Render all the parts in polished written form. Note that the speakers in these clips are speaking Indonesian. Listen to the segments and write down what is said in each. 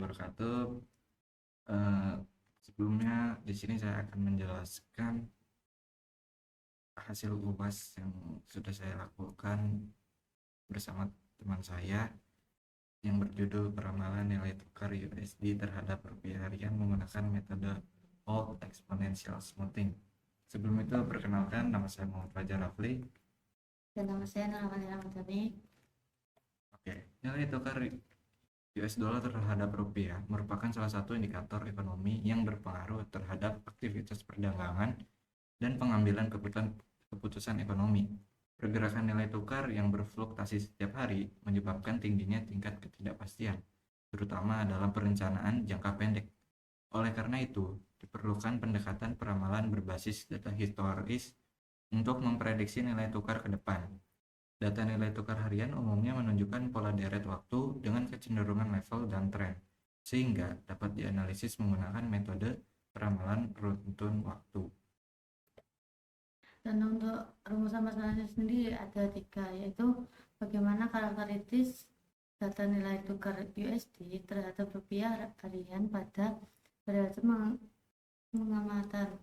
wabarakatuh. Eh, Sebelumnya di sini saya akan menjelaskan hasil UAS yang sudah saya lakukan bersama teman saya yang berjudul peramalan nilai tukar USD terhadap rupiah harian menggunakan metode Old Exponential Smoothing. Sebelum itu perkenalkan, nama saya Muhammad Fajar Rafli. Dan nama saya Nurul Ramadhani. Oke, nilai tukar US dollar terhadap rupiah merupakan salah satu indikator ekonomi yang berpengaruh terhadap aktivitas perdagangan dan pengambilan keputusan ekonomi. Pergerakan nilai tukar yang berfluktuasi setiap hari menyebabkan tingginya tingkat ketidakpastian, terutama dalam perencanaan jangka pendek. Oleh karena itu, diperlukan pendekatan peramalan berbasis data historis untuk memprediksi nilai tukar ke depan. Data nilai tukar harian umumnya menunjukkan pola deret waktu dengan kecenderungan level dan tren, sehingga dapat dianalisis menggunakan metode peramalan runtun waktu. Dan untuk rumusan masalahnya sendiri ada 3, yaitu bagaimana karakteristik data nilai tukar USD terhadap rupiah harian pada periode pengamatan.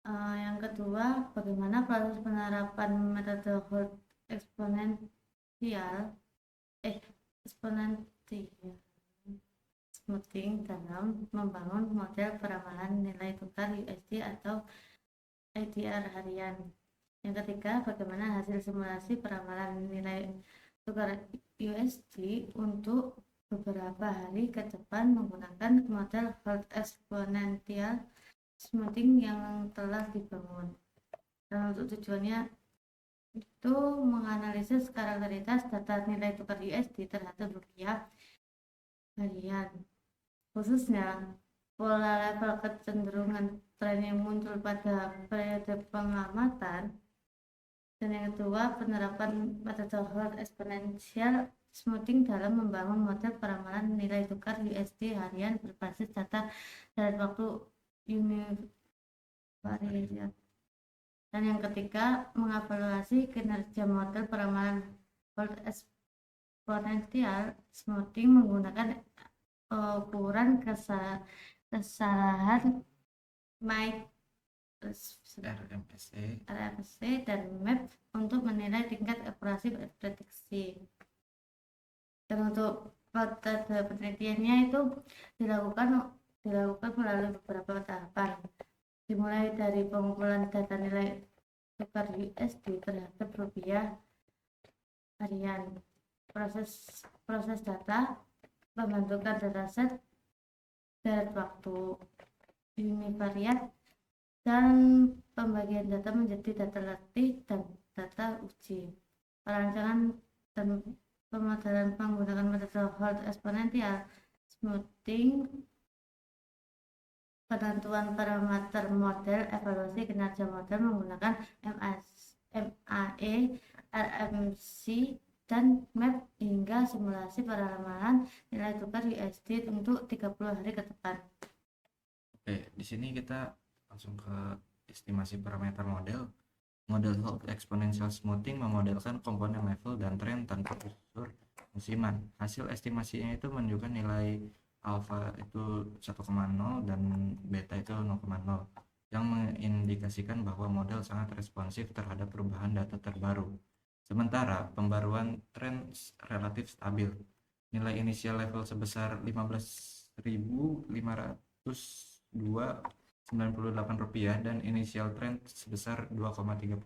Yang kedua, bagaimana proses penerapan metode Holt exponential smoothing dalam membangun model peramalan nilai tukar USD atau ADR harian. Yang ketiga, bagaimana hasil simulasi peramalan nilai tukar USD untuk beberapa hari ke depan menggunakan model Holt exponential smoothing yang telah dibangun. Dan untuk tujuannya itu menganalisis karakteristik data nilai tukar USD terhadap rupiah harian, khususnya pola level kecenderungan tren yang muncul pada periode pengamatan. Dan yang kedua, penerapan metode Holt exponential smoothing dalam membangun model peramalan nilai tukar USD harian berbasis data dan waktu univariat. Dan yang ketiga, mengevaluasi kinerja model peramalan Holt exponential smoothing menggunakan ukuran kesalahan RMSE dan MAP untuk menilai tingkat akurasi prediksi. Dan untuk metode penelitiannya itu dilakukan melalui beberapa tahapan, dimulai dari pengumpulan data nilai tukar USD terhadap rupiah harian, proses data, pembentukan dataset, deret waktu univariat, dan pembagian data menjadi data latih dan data uji. Perancangan dan pemodelan menggunakan metode Holt exponential smoothing, penentuan parameter model, evaluasi kinerja model menggunakan MAE, RMC, dan MAP, hingga simulasi peramalan nilai tukar USD untuk 30 hari ke depan. Oke, di sini kita langsung ke estimasi parameter model. Model Holt exponential smoothing memodelkan komponen level dan tren tanpa unsur musiman. Hasil estimasinya itu menunjukkan nilai alfa itu 1,0 dan beta itu 0,0 yang mengindikasikan bahwa model sangat responsif terhadap perubahan data terbaru. Sementara pembaruan tren relatif stabil. Nilai inisial level sebesar 15.502,98 rupiah dan inisial trend sebesar 2,30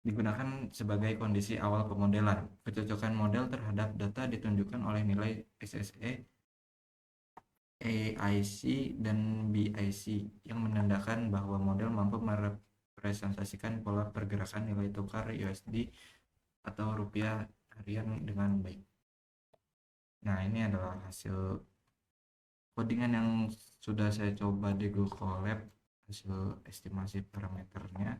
digunakan sebagai kondisi awal pemodelan. Kecocokan model terhadap data ditunjukkan oleh nilai SSE, AIC, dan BIC yang menandakan bahwa model mampu merepresentasikan pola pergerakan nilai tukar USD atau rupiah harian dengan baik. Nah, ini adalah hasil codingan yang sudah saya coba di Google Colab, hasil estimasi parameternya.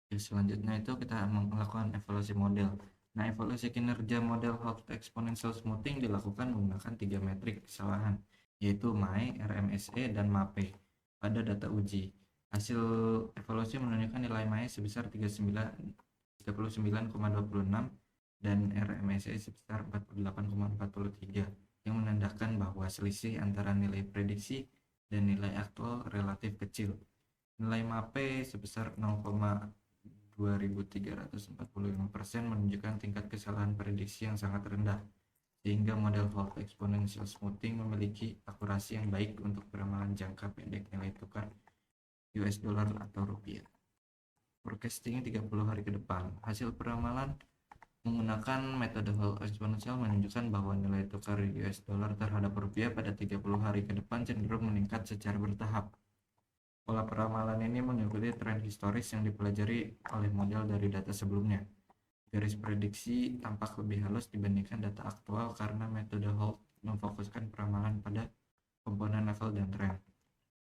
Selanjutnya itu kita melakukan evaluasi model. Nah, evaluasi kinerja model Holt exponential smoothing dilakukan menggunakan 3 metrik kesalahan, yaitu MAE, RMSE, dan MAPE pada data uji. Hasil evaluasi menunjukkan nilai MAE sebesar 39,26 dan RMSI sebesar 48,43, yang menandakan bahwa selisih antara nilai prediksi dan nilai aktual relatif kecil. Nilai MAPE sebesar 0,2345% menunjukkan tingkat kesalahan prediksi yang sangat rendah, sehingga model Holt exponential smoothing memiliki akurasi yang baik untuk peramalan jangka pendek nilai tukar US dollar atau rupiah. Forecasting 30 hari ke depan. Hasil peramalan menggunakan metode Holt exponential menunjukkan bahwa nilai tukar US dollar terhadap rupiah pada 30 hari ke depan cenderung meningkat secara bertahap. Pola peramalan ini mengikuti tren historis yang dipelajari oleh model dari data sebelumnya. Garis prediksi tampak lebih halus dibandingkan data aktual karena metode Holt memfokuskan peramalan pada komponen level dan tren.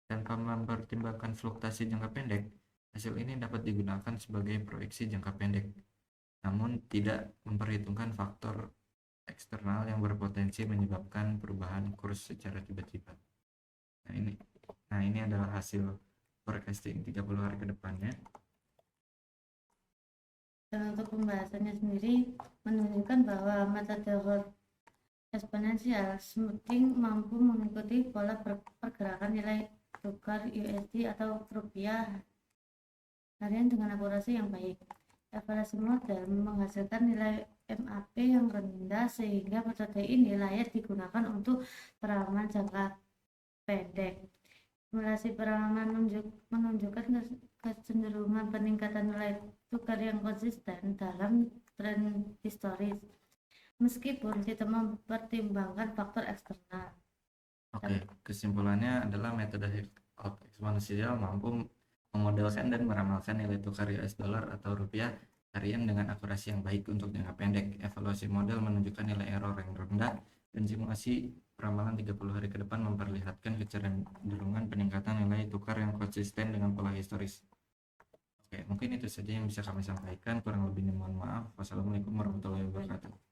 Tanpa mempertimbangkan fluktuasi jangka pendek, hasil ini dapat digunakan sebagai proyeksi jangka pendek, namun tidak memperhitungkan faktor eksternal yang berpotensi menyebabkan perubahan kurs secara tiba-tiba. Nah ini adalah hasil forecasting 30 hari ke depannya. Dan untuk pembahasannya sendiri menunjukkan bahwa metode Holt exponential smoothing mampu mengikuti pola pergerakan nilai tukar USD atau rupiah harian dengan akurasi yang baik. Evaluasi model menghasilkan nilai MAP yang rendah sehingga metode ini layak digunakan untuk peramalan jangka pendek. Simulasi peramalan menunjukkan kecenderungan peningkatan nilai tukar yang konsisten dalam tren historis, meskipun tidak mempertimbangkan faktor eksternal. Oke, kesimpulannya adalah metode Holt exponential mampu memodelkan dan meramalkan nilai tukar US dollar atau rupiah harian dengan akurasi yang baik untuk jangka pendek. Evaluasi model menunjukkan nilai error yang rendah, dan simulasi peramalan 30 hari ke depan memperlihatkan kecenderungan peningkatan nilai tukar yang konsisten dengan pola historis. Oke, mungkin itu saja yang bisa kami sampaikan. Kurang lebihnya mohon maaf. Wassalamualaikum warahmatullahi wabarakatuh.